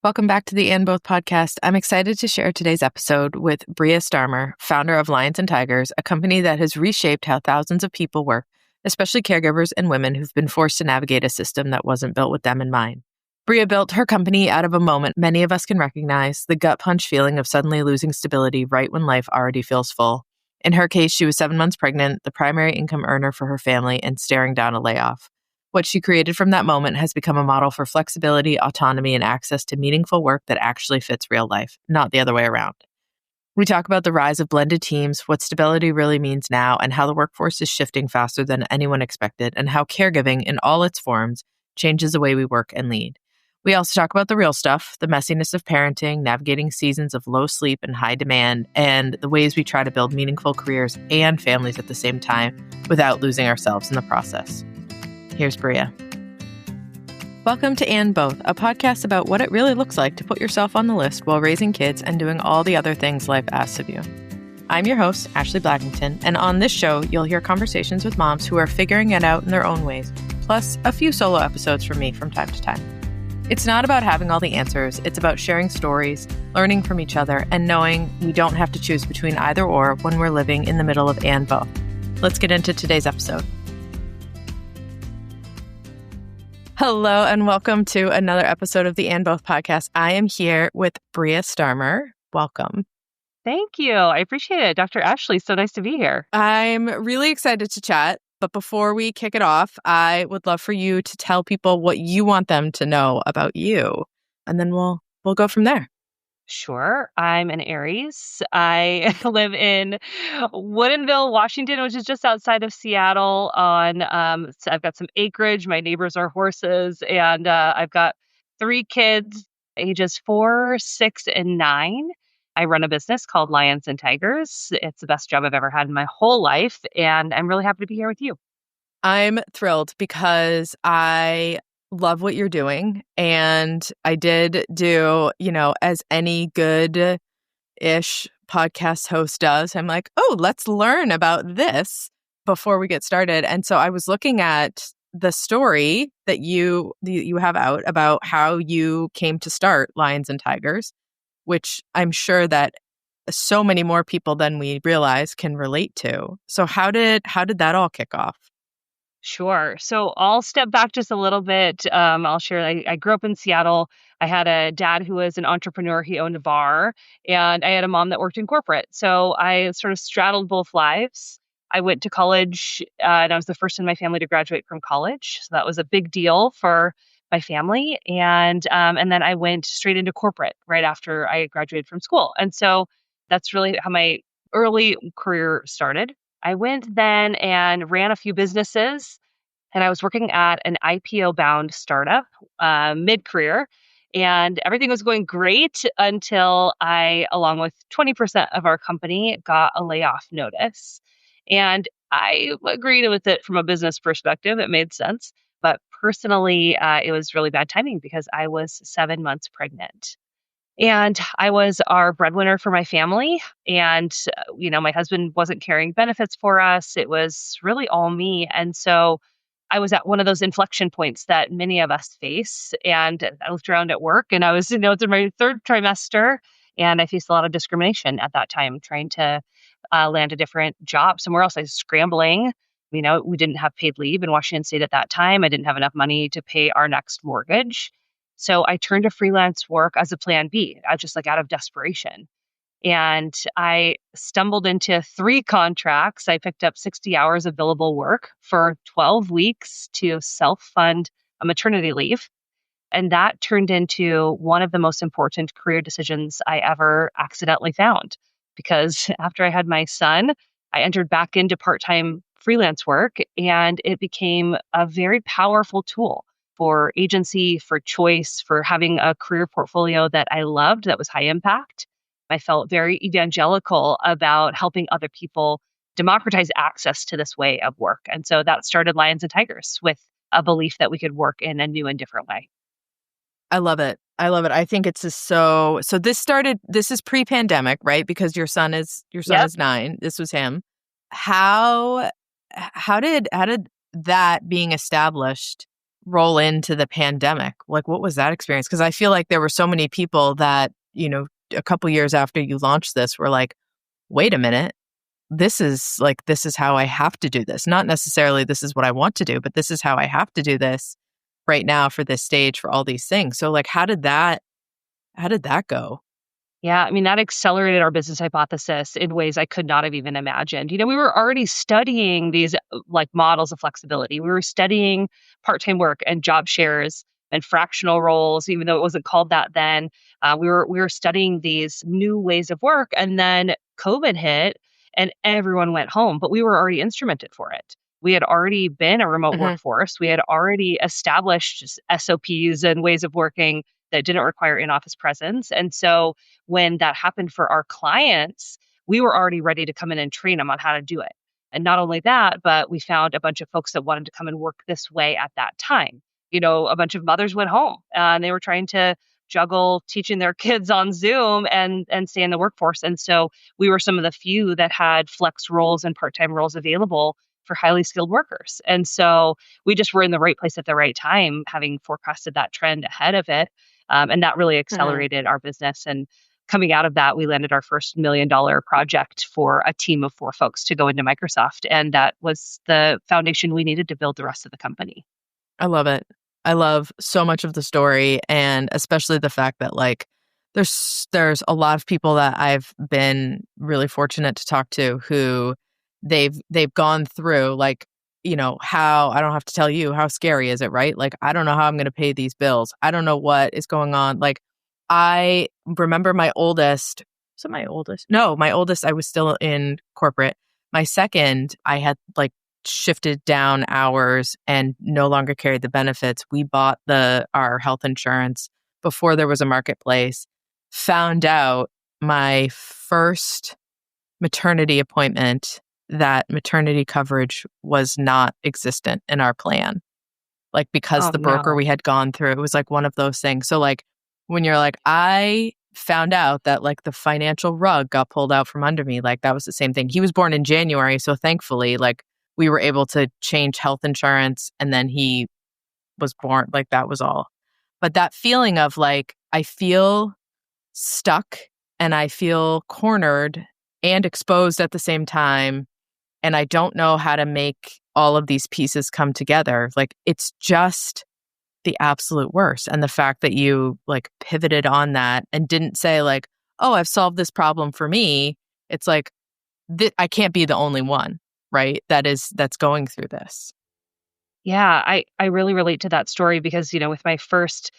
Welcome back to the And Both podcast. I'm excited to share today's episode with Brea Starmer, founder of Lions and Tigers, a company that has reshaped how thousands of people work, especially caregivers and women who've been forced to navigate a system that wasn't built with them in mind. Brea built her company out of a moment many of us can recognize, the gut punch feeling of suddenly losing stability right when life already feels full. In her case, she was 7 months pregnant, the primary income earner for her family, and staring down a layoff. What she created from that moment has become a model for flexibility, autonomy, and access to meaningful work that actually fits real life, not the other way around. We talk about the rise of blended teams, what stability really means now, and how the workforce is shifting faster than anyone expected, and how caregiving in all its forms changes the way we work and lead. We also talk about the real stuff, the messiness of parenting, navigating seasons of low sleep and high demand, and the ways we try to build meaningful careers and families at the same time without losing ourselves in the process. Here's Brea. Welcome to And Both, a podcast about what it really looks like to put yourself on the list while raising kids and doing all the other things life asks of you. I'm your host, Ashley Blackington, and on this show, you'll hear conversations with moms who are figuring it out in their own ways, plus a few solo episodes from me from time to time. It's not about having all the answers, it's about sharing stories, learning from each other, and knowing we don't have to choose between either or when we're living in the middle of And Both. Let's get into today's episode. Hello and welcome to another episode of the And Both podcast. I am here with Brea Starmer. Welcome. Thank you. I appreciate it. Dr. Ashley, so nice to be here. I'm really excited to chat, but before we kick it off, I would love for you to tell people what you want them to know about you, and then we'll go from there. Sure. I'm an Aries. I live in Woodinville, Washington, which is just outside of Seattle. So I've got some acreage. My neighbors are horses, and I've got 3 kids, ages 4, 6, and 9. I run a business called Lions and Tigers. It's the best job I've ever had in my whole life, and I'm really happy to be here with you. I'm thrilled because I love what you're doing. And I did do, as any good-ish podcast host does, I'm like, oh, let's learn about this before we get started. And so I was looking at the story that you have out about how you came to start Lions and Tigers, which I'm sure that so many more people than we realize can relate to. So how did that all kick off? Sure. So I'll step back just a little bit. I'll share. I grew up in Seattle. I had a dad who was an entrepreneur. He owned a bar, and I had a mom that worked in corporate. So I sort of straddled both lives. I went to college, and I was the first in my family to graduate from college. So that was a big deal for my family. And then I went straight into corporate right after I graduated from school. And so that's really how my early career started. I went then and ran a few businesses, and I was working at an IPO-bound startup mid-career, and everything was going great until I, along with 20% of our company, got a layoff notice. And I agreed with it from a business perspective. It made sense. But personally, it was really bad timing because I was 7 months pregnant. And I was our breadwinner for my family. And, my husband wasn't carrying benefits for us. It was really all me. And so I was at one of those inflection points that many of us face. And I looked around at work, and I was, it's in my 3rd trimester. And I faced a lot of discrimination at that time, trying to land a different job somewhere else. I was scrambling. We didn't have paid leave in Washington State at that time. I didn't have enough money to pay our next mortgage. So I turned to freelance work as a plan B, just like out of desperation. And I stumbled into 3 contracts. I picked up 60 hours of billable work for 12 weeks to self-fund a maternity leave. And that turned into one of the most important career decisions I ever accidentally found. Because after I had my son, I entered back into part-time freelance work, and it became a very powerful tool for agency, for choice, for having a career portfolio that I loved, that was high impact. I felt very evangelical about helping other people democratize access to this way of work. And so that started Lions and Tigers with a belief that we could work in a new and different way. I love it. I think it's just so this is pre-pandemic, right? Because your son is 9. This was him. How did that being established roll into the pandemic? Like, what was that experience? Because I feel like there were so many people that, a couple years after you launched this were like, wait a minute, this is how I have to do this. Not necessarily this is what I want to do, but this is how I have to do this right now for this stage, for all these things. So like, how did that go? Yeah, I mean, that accelerated our business hypothesis in ways I could not have even imagined. We were already studying these like models of flexibility. We were studying part-time work and job shares and fractional roles, even though it wasn't called that then. We were studying these new ways of work, and then COVID hit, and everyone went home. But we were already instrumented for it. We had already been a remote Hmm. workforce. We had already established SOPs and ways of working that didn't require in-office presence, and so when that happened for our clients, we were already ready to come in and train them on how to do it. And not only that, but we found a bunch of folks that wanted to come and work this way at that time. A bunch of mothers went home and they were trying to juggle teaching their kids on Zoom and stay in the workforce. And so we were some of the few that had flex roles and part-time roles available for highly skilled workers. And so we just were in the right place at the right time, having forecasted that trend ahead of it. And that really Hmm. accelerated our business. And coming out of that, we landed our first $1 million project for a team of 4 folks to go into Microsoft. And that was the foundation we needed to build the rest of the company. I love it. I love so much of the story, and especially the fact that like there's a lot of people that I've been really fortunate to talk to who they've gone through like, how I don't have to tell you how scary is it, right? Like I don't know how I'm going to pay these bills. I don't know what is going on. Like I remember my oldest, was it my oldest? No, my oldest I was still in corporate. My second, I had like shifted down hours and no longer carried the benefits. We bought our health insurance before there was a marketplace. Found out my first maternity appointment that maternity coverage was not existent in our plan. Like because Oh, the broker no. we had gone through, it was like one of those things. So like when you're like, I found out that like the financial rug got pulled out from under me, like that was the same thing. He was born in January. So thankfully, like we were able to change health insurance and then he was born. Like that was all. But that feeling of like, I feel stuck and I feel cornered and exposed at the same time. And I don't know how to make all of these pieces come together. Like it's just the absolute worst. And the fact that you like pivoted on that and didn't say like, oh, I've solved this problem for me. It's like, I can't be the only one, right? That's going through this. Yeah, I really relate to that story because, with my first,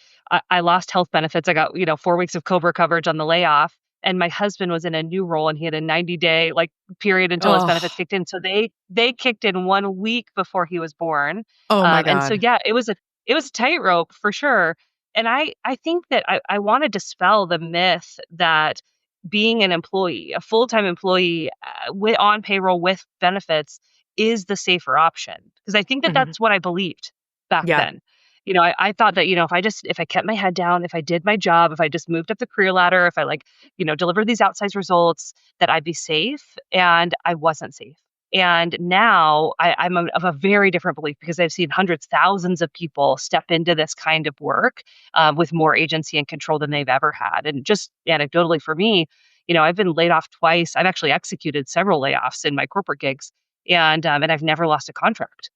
I lost health benefits. I got, 4 weeks of Cobra coverage on the layoff. And my husband was in a new role and he had a 90-day like period until his benefits Oh, kicked in. So they kicked in 1 week before he was born. oh my And so God. yeah, it was a tightrope for sure. And I think that I want to dispel the myth that being an employee, a full-time employee on payroll with benefits is the safer option. Because I think that Mhm. that's what I believed back Yeah. then. I thought that, if I kept my head down, if I did my job, if I just moved up the career ladder, if I like, delivered these outsized results, that I'd be safe. And I wasn't safe. And now I'm of a very different belief because I've seen hundreds, thousands of people step into this kind of work with more agency and control than they've ever had. And just anecdotally for me, I've been laid off twice. I've actually executed several layoffs in my corporate gigs, and I've never lost a contract.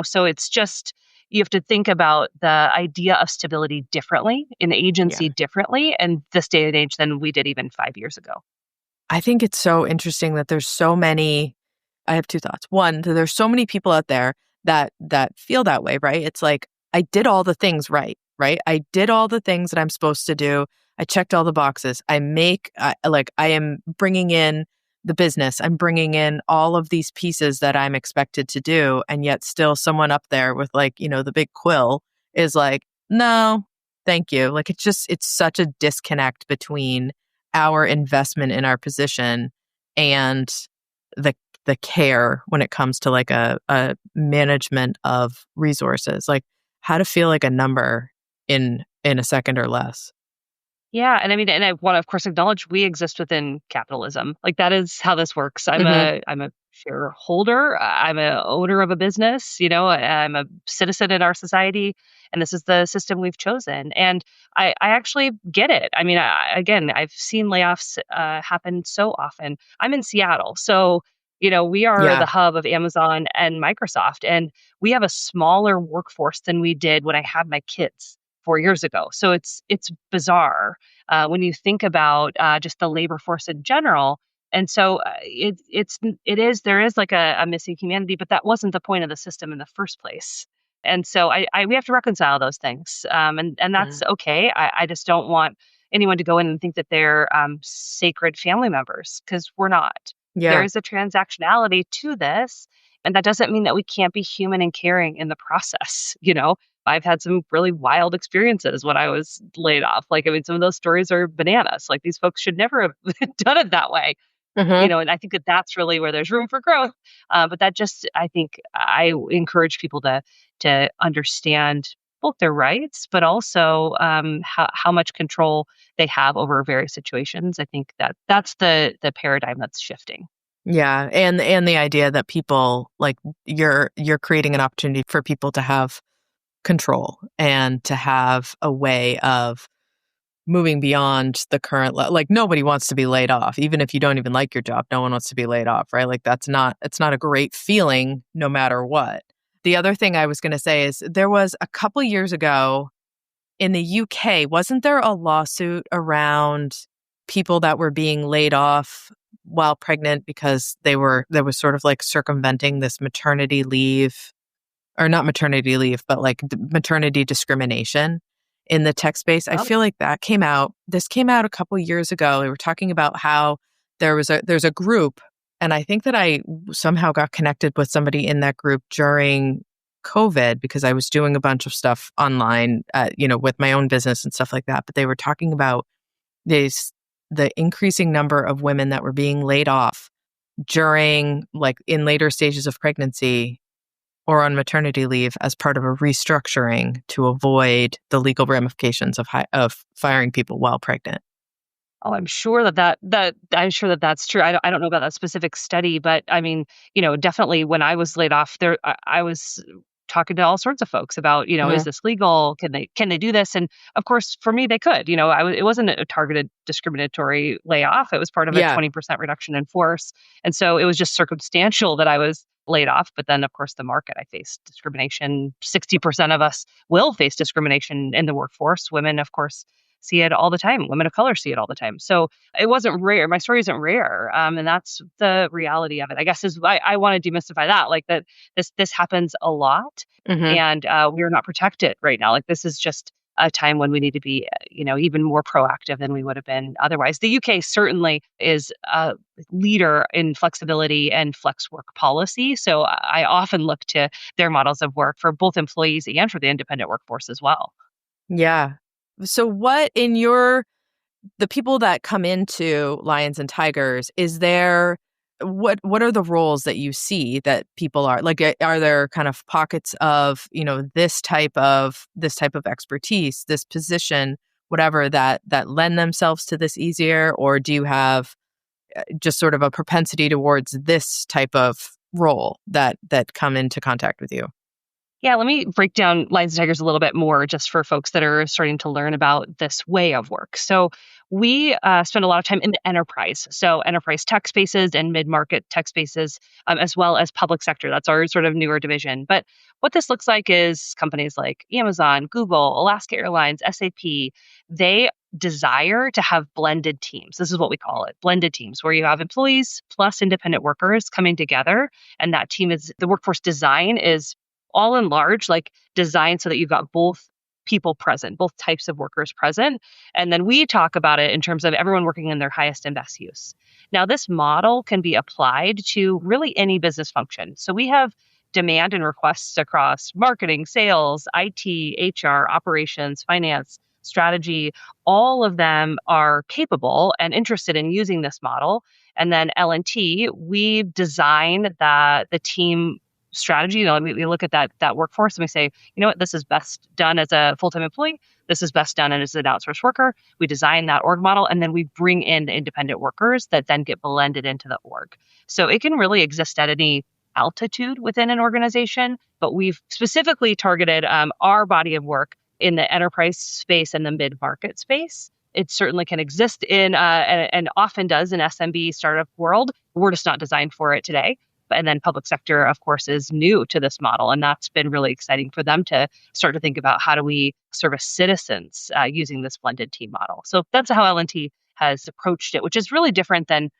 So it's just you have to think about the idea of stability differently, in Yeah. agency differently, and this day and age than we did even 5 years ago. I think it's so interesting that there's so many. I have two thoughts. One, that there's so many people out there that feel that way, right? It's like I did all the things right, right? I did all the things that I'm supposed to do. I checked all the boxes. I am bringing in the business. I'm bringing in all of these pieces that I'm expected to do, and yet still someone up there with like, the big quill is like, "No, thank you." Like it's such a disconnect between our investment in our position and the the care when it comes to like a management of resources, like how to feel like a number in a second or less. Yeah, and I mean, and I want to, of course, acknowledge we exist within capitalism. Like that is how this works. I'm Hmm. a I'm a shareholder. I'm a owner of a business. I'm a citizen in our society, and this is the system we've chosen. And I actually get it. I mean, again, I've seen layoffs happen so often. I'm in Seattle, so we are the Yeah. hub of Amazon and Microsoft, and we have a smaller workforce than we did when I had my kids 4 years ago. So it's bizarre when you think about just the labor force in general. And so there is like a missing humanity, but that wasn't the point of the system in the first place. And so we have to reconcile those things, and that's Mm. okay. I just don't want anyone to go in and think that they're sacred family members, because we're not. There Yeah. is a transactionality to this, and that doesn't mean that we can't be human and caring in the process. I've had some really wild experiences when I was laid off. Like, I mean, some of those stories are bananas. Like, these folks should never have done it that way. Hmm. And I think that that's really where there's room for growth. But that just, I think I encourage people to understand both their rights, but also how much control they have over various situations. I think that's the paradigm that's shifting. Yeah. And the idea that people like you're creating an opportunity for people to have control and to have a way of moving beyond the current like nobody wants to be laid off. Even if you don't even like your job, no one wants to be laid off, right? Like it's not a great feeling no matter what. The other thing I was going to say is there was a couple years ago in the UK, wasn't there a lawsuit around people that were being laid off while pregnant because there was sort of like circumventing this maternity leave, or not maternity leave, but like maternity discrimination in the tech space. I Oh, feel like this came out a couple years ago. We were talking about how there's a group, and I think that I somehow got connected with somebody in that group during COVID because I was doing a bunch of stuff online, with my own business and stuff like that. But they were talking about the increasing number of women that were being laid off during, like, in later stages of pregnancy or on maternity leave as part of a restructuring to avoid the legal ramifications of firing people while pregnant. Oh, I'm sure that that's true. I don't know about that specific study, but I mean, definitely when I was laid off, I was talking to all sorts of folks about, is Mhm. this legal? Can they do this? And of course, for me, they could. It wasn't a targeted discriminatory layoff. It was part of a Yeah. 20% reduction in force, and so it was just circumstantial that I was laid off. But then, of course, the market, I faced discrimination. 60% of us will face discrimination in the workforce. Women, of course, see it all the time. Women of color see it all the time. So it wasn't rare. My story isn't rare. And that's the reality of it. I guess is why I want to demystify that. Like that this happens a lot, Hmm. and we're not protected right now. Like, this is just a time when we need to be, even more proactive than we would have been otherwise. The UK certainly is a leader in flexibility and flex work policy. So I often look to their models of work for both employees and for the independent workforce as well. Yeah. So the people that come into Lions and Tigers, is there what are the roles that you see that people are like, are there kind of pockets of, this type of expertise, this position, whatever that lend themselves to this easier, or do you have just sort of a propensity towards this type of role that come into contact with you? Yeah, let me break down Lions and Tigers a little bit more just for folks that are starting to learn about this way of work. So, we spend a lot of time in the enterprise. So, enterprise tech spaces and mid market tech spaces, as well as public sector. That's our sort of newer division. But what this looks like is companies like Amazon, Google, Alaska Airlines, SAP, they desire to have blended teams. This is what we call it, blended teams, where you have employees plus independent workers coming together. And that team is the workforce design is all in large, like designed so that you've got both people present, both types of workers present. And then we talk about it in terms of everyone working in their highest and best use. Now, this model can be applied to really any business function. So we have demand and requests across marketing, sales, IT, HR, operations, finance, strategy. All of them are capable and interested in using this model. And then L&T, we design the team strategy. We look at that workforce and we say, you know what, this is best done as a full-time employee. This is best done as an outsourced worker. We design that org model, and then we bring in the independent workers that then get blended into the org. So it can really exist at any altitude within an organization, but we've specifically targeted our body of work in the enterprise space and the mid-market space. It certainly can exist in, and often does in SMB startup world. We're just not designed for it today. And then public sector, of course, is new to this model. And that's been really exciting for them to start to think about how do we service citizens using this blended team model. So that's how L&T has approached it, which is really different than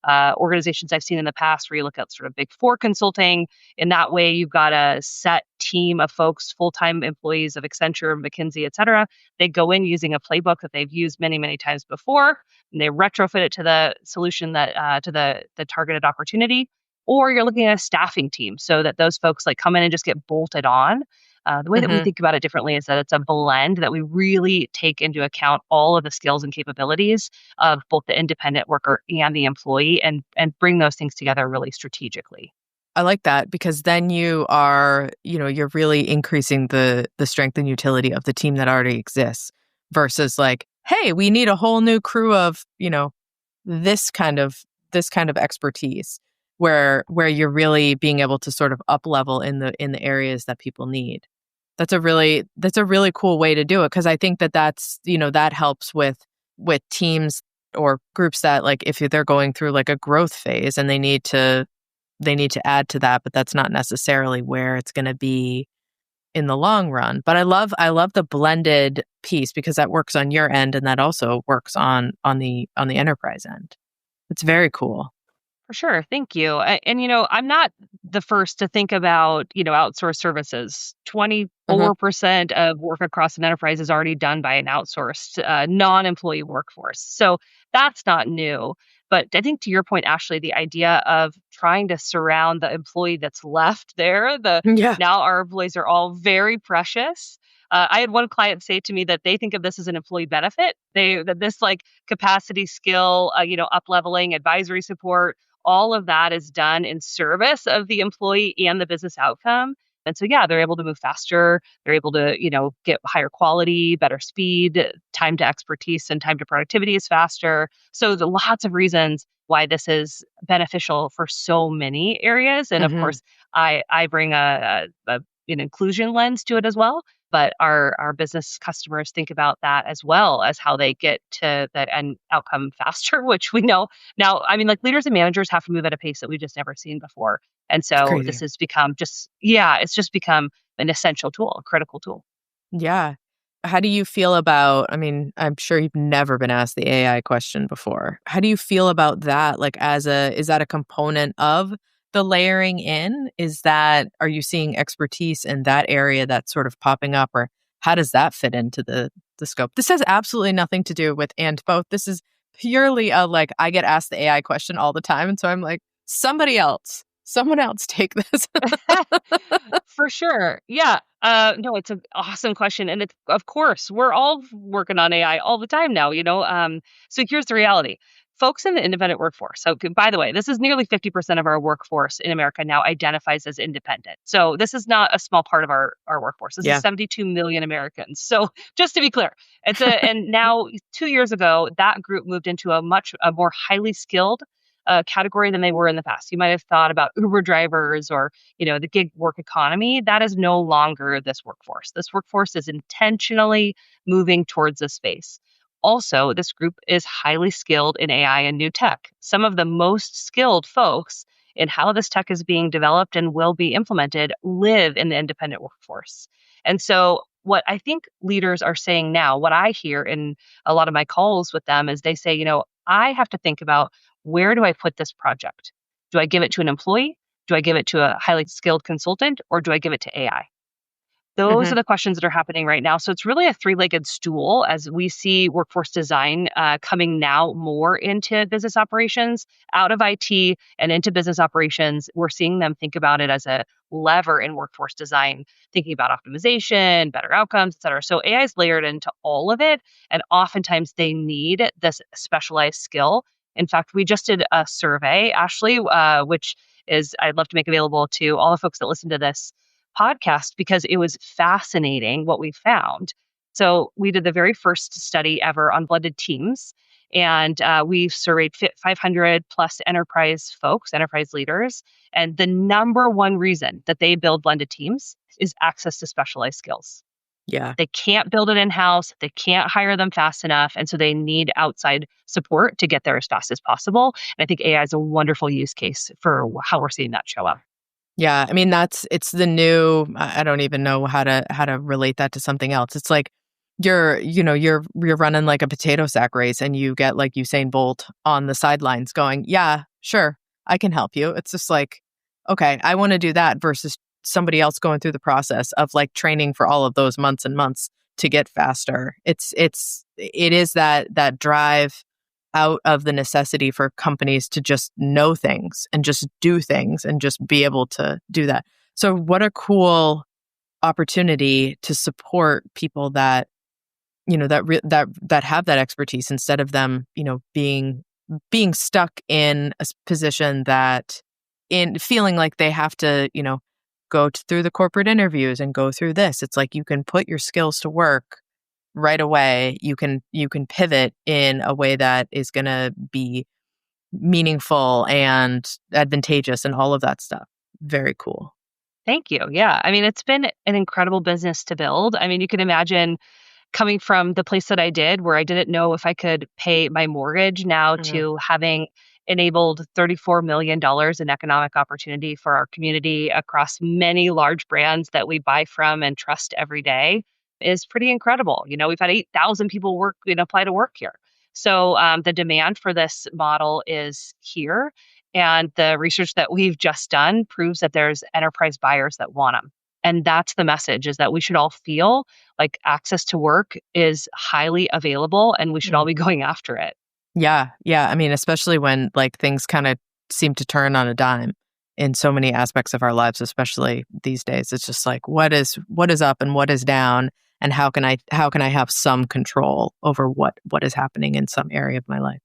organizations I've seen in the past where you look at sort of big four consulting. In that way, you've got a set team of folks, full-time employees of Accenture, McKinsey, et cetera. They go in using a playbook that they've used many, many times before, and they retrofit it to the solution that to the targeted opportunity. Or you're looking at a staffing team so that those folks like come in and just get bolted on. The way that we think about it differently is that it's a blend that we really take into account all of the skills and capabilities of both the independent worker and the employee and bring those things together really strategically. I like that because then you are, you're really increasing the strength and utility of the team that already exists versus like, hey, we need a whole new crew of, this kind of expertise where you're really being able to sort of up level in the areas that people need. That's a really cool way to do it because I think that's that helps with teams or groups that like if they're going through like a growth phase and they need to add to that, but that's not necessarily where it's going to be in the long run. But I love the blended piece because that works on your end and that also works on the enterprise end. It's very cool. For sure. Thank you. And, I'm not the first to think about, outsourced services. 24% of work across an enterprise is already done by an outsourced non-employee workforce. So that's not new. But I think to your point, Ashley, the idea of trying to surround the employee that's left there, now our employees are all very precious. I had one client say to me that they think of this as an employee benefit. That this like capacity, skill, up leveling, advisory support, all of that is done in service of the employee and the business outcome. And so, yeah, they're able to move faster. They're able to, get higher quality, better speed, time to expertise and time to productivity is faster. So there's lots of reasons why this is beneficial for so many areas. And of course, I bring an inclusion lens to it as well. But our business customers think about that as well as how they get to that end outcome faster, which we know now. I mean, like leaders and managers have to move at a pace that we've just never seen before. And so this has become it's just become an essential tool, a critical tool. Yeah. How do you feel about, I mean, I'm sure you've never been asked the AI question before. How do you feel about that? Like is that a component of the layering in? Are you seeing expertise in that area that's sort of popping up, or how does that fit into the scope? This has absolutely nothing to do with and both. This is purely I get asked the AI question all the time. And so I'm like, someone else take this. For sure. Yeah. No, it's an awesome question. And it's, of course, we're all working on AI all the time now, So here's the reality. Folks in the independent workforce. So, by the way, this is nearly 50% of our workforce in America now identifies as independent. So this is not a small part of our workforce. This is 72 million Americans. So just to be clear, and now 2 years ago, that group moved into a more highly skilled category than they were in the past. You might have thought about Uber drivers or, the gig work economy. That is no longer this workforce. This workforce is intentionally moving towards this space. Also, this group is highly skilled in AI and new tech. Some of the most skilled folks in how this tech is being developed and will be implemented live in the independent workforce. And so what I think leaders are saying now, what I hear in a lot of my calls with them is they say, I have to think about where do I put this project? Do I give it to an employee? Do I give it to a highly skilled consultant? Or do I give it to AI? Those are the questions that are happening right now. So it's really a three-legged stool as we see workforce design coming now more into business operations, out of IT and into business operations. We're seeing them think about it as a lever in workforce design, thinking about optimization, better outcomes, et cetera. So AI is layered into all of it. And oftentimes they need this specialized skill In fact, we just did a survey, Ashley, which is I'd love to make available to all the folks that listen to this podcast because it was fascinating what we found. So we did the very first study ever on blended teams, and we surveyed 500 plus enterprise folks, enterprise leaders, and the number one reason that they build blended teams is access to specialized skills. Yeah. They can't build it in-house. They can't hire them fast enough. And so they need outside support to get there as fast as possible. And I think AI is a wonderful use case for how we're seeing that show up. Yeah. I mean, it's the new, I don't even know how to relate that to something else. It's like you're running like a potato sack race and you get like Usain Bolt on the sidelines going, yeah, sure, I can help you. It's just like, okay, I want to do that versus somebody else going through the process of like training for all of those months and months to get faster. It is that drive out of the necessity for companies to just know things and just do things and just be able to do that. So what a cool opportunity to support people that, that have that expertise instead of them, being stuck in a position that in feeling like they have to, through the corporate interviews and go through this. It's like you can put your skills to work right away. You can pivot in a way that is going to be meaningful and advantageous and all of that stuff. Very cool. Thank you. Yeah. I mean, it's been an incredible business to build. I mean, you can imagine coming from the place that I did, where I didn't know if I could pay my mortgage, now to having enabled $34 million in economic opportunity for our community across many large brands that we buy from and trust every day is pretty incredible. We've had 8,000 people apply to work here. So the demand for this model is here. And the research that we've just done proves that there's enterprise buyers that want them. And that's the message, is that we should all feel like access to work is highly available and we should all be going after it. Yeah. Yeah. I mean, especially when like things kind of seem to turn on a dime in so many aspects of our lives, especially these days. It's just like, what is up and what is down, and how can I have some control over what is happening in some area of my life.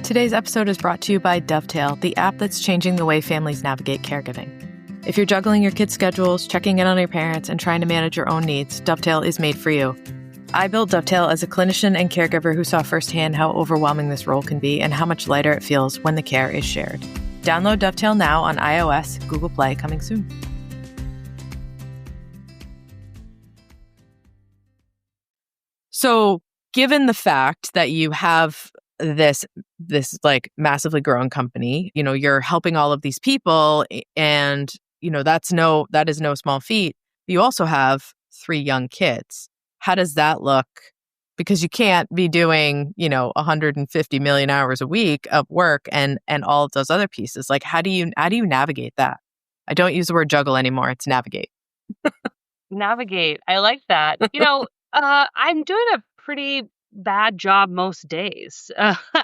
Today's episode is brought to you by Dovetail, the app that's changing the way families navigate caregiving. If you're juggling your kids' schedules, checking in on your parents, and trying to manage your own needs, Dovetail is made for you. I built Dovetail as a clinician and caregiver who saw firsthand how overwhelming this role can be and how much lighter it feels when the care is shared. Download Dovetail now on iOS, Google Play, coming soon. So, given the fact that you have this like massively growing company, you're helping all of these people, and that is no small feat. You also have 3 young kids. How does that look? Because you can't be doing, 150 million hours a week of work and all of those other pieces. Like, how do you navigate that? I don't use the word juggle anymore. It's navigate. Navigate. I like that. I'm doing a pretty bad job most days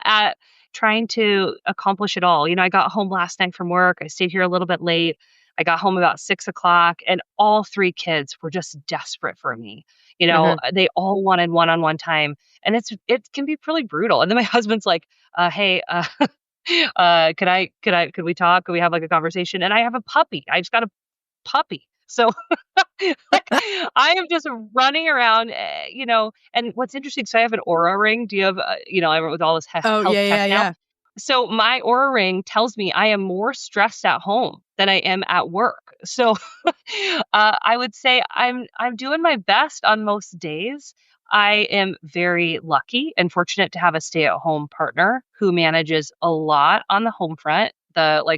at trying to accomplish it all. I got home last night from work. I stayed here a little bit late. I got home about 6:00, and all 3 kids were just desperate for me. They all wanted one-on-one time, and it can be really brutal. And then my husband's like, "Hey, could we talk? Could we have like a conversation?" And I have a puppy. I just got a puppy, so like, I am just running around, And what's interesting, so I have an Aura ring. Do you have, with all this health tech now? So my Aura ring tells me I am more stressed at home than I am at work. So I would say I'm doing my best on most days. I am very lucky and fortunate to have a stay-at-home partner who manages a lot on the home front.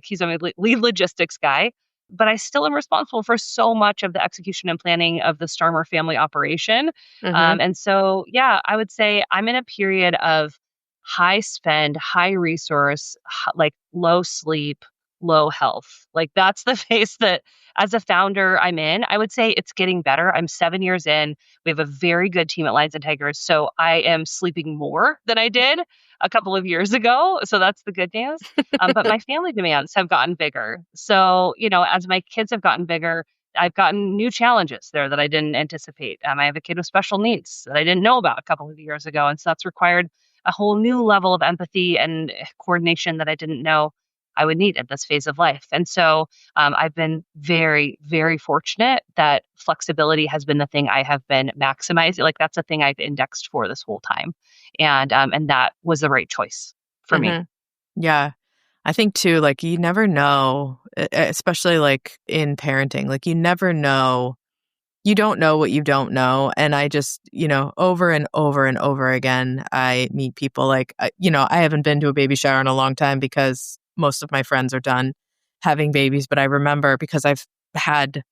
He's a lead logistics guy, but I still am responsible for so much of the execution and planning of the Starmer family operation. And so, yeah, I would say I'm in a period of high spend, high resource, like low sleep, low health. Like that's the phase that as a founder I'm in. I would say it's getting better. I'm 7 years in. We have a very good team at Lions and Tigers. So I am sleeping more than I did a couple of years ago. So that's the good news. But my family demands have gotten bigger. So, as my kids have gotten bigger, I've gotten new challenges there that I didn't anticipate. I have a kid with special needs that I didn't know about a couple of years ago. And so that's required a whole new level of empathy and coordination that I didn't know I would need at this phase of life. And so I've been very, very fortunate that flexibility has been the thing I have been maximizing. Like that's the thing I've indexed for this whole time. And that was the right choice for me. Yeah. I think too, like you never know, especially like in parenting, like you never know, you don't know what you don't know. And I just, over and over and over again, I meet people like, I haven't been to a baby shower in a long time because most of my friends are done having babies. But I remember because had,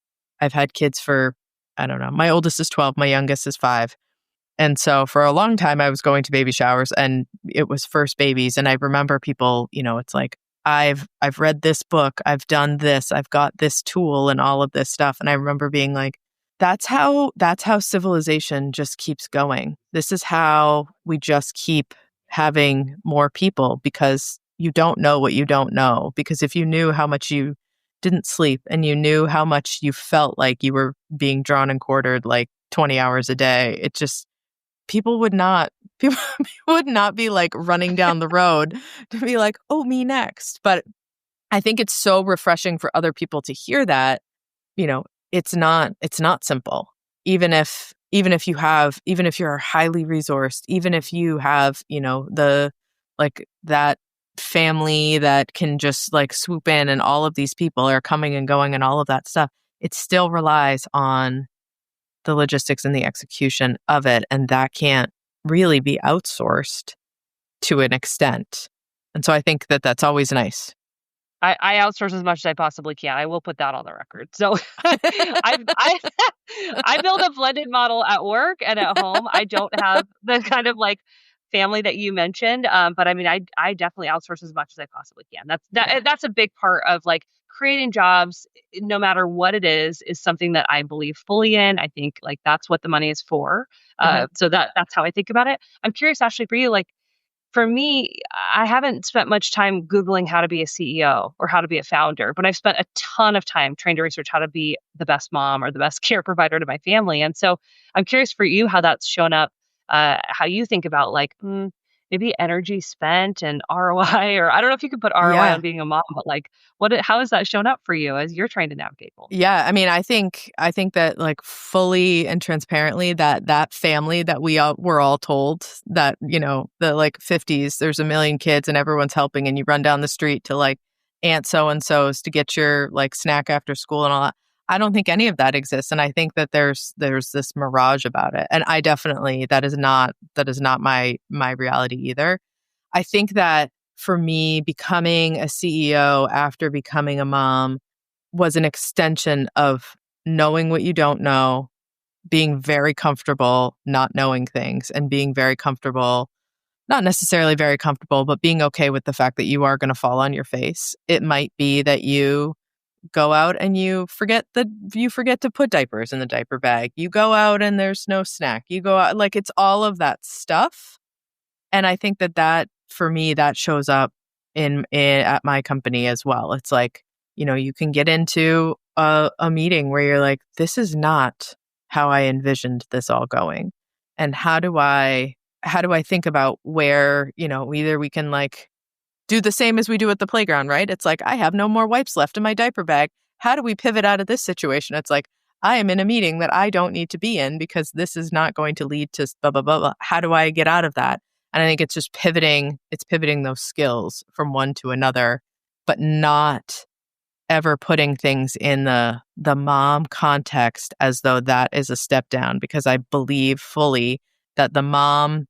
I've had kids for, I don't know, my oldest is 12, my youngest is 5. And so for a long time, I was going to baby showers and it was first babies. And I remember people, it's like, I've read this book, I've done this, I've got this tool and all of this stuff. And I remember being like, that's how civilization just keeps going. This is how we just keep having more people because you don't know what you don't know. Because if you knew how much you didn't sleep and you knew how much you felt like you were being drawn and quartered like 20 hours a day, it just, people would not be like running down the road to be like, oh, me next. But I think it's so refreshing for other people to hear that, it's not simple. Even if you're highly resourced, even if you have, the like that family that can just like swoop in and all of these people are coming and going and all of that stuff, it still relies on the logistics and the execution of it. And that can't really be outsourced to an extent. And so I think that that's always nice. I outsource as much as I possibly can. I will put that on the record. So I build a blended model at work and at home. I don't have the kind of like family that you mentioned. But I mean, I definitely outsource as much as I possibly can. That's a big part of like creating jobs, no matter what it is something that I believe fully in. I think like that's what the money is for. So that's how I think about it. I'm curious, Ashley, for you, like, for me, I haven't spent much time Googling how to be a CEO or how to be a founder, but I've spent a ton of time trying to research how to be the best mom or the best care provider to my family. And so I'm curious for you how that's shown up, how you think about like maybe energy spent and ROI, or I don't know if you could put ROI Yeah. on being a mom, but like how has that shown up for you as you're trying to navigate both? Yeah, I mean, I think that like fully and transparently that family that we're all told that, the like 50s, there's a million kids and everyone's helping and you run down the street to like Aunt so-and-so's to get your like snack after school and all that. I don't think any of that exists. And I think that there's this mirage about it. And I definitely, that is not my reality either. I think that for me, becoming a CEO after becoming a mom was an extension of knowing what you don't know, being very comfortable not knowing things, and being very comfortable, not necessarily very comfortable, but being okay with the fact that you are going to fall on your face. It might be that you go out and you forget to put diapers in the diaper bag. You go out and there's no snack. You go out, like it's all of that stuff. And I think that for me, that shows up in at my company as well. It's like, you can get into a meeting where you're like, this is not how I envisioned this all going. And how do I think about where, either we can like do the same as we do at the playground, right? It's like, I have no more wipes left in my diaper bag. How do we pivot out of this situation? It's like, I am in a meeting that I don't need to be in because this is not going to lead to blah, blah, blah, blah. How do I get out of that? And I think it's just pivoting those skills from one to another, but not ever putting things in the mom context as though that is a step down, because I believe fully that the mom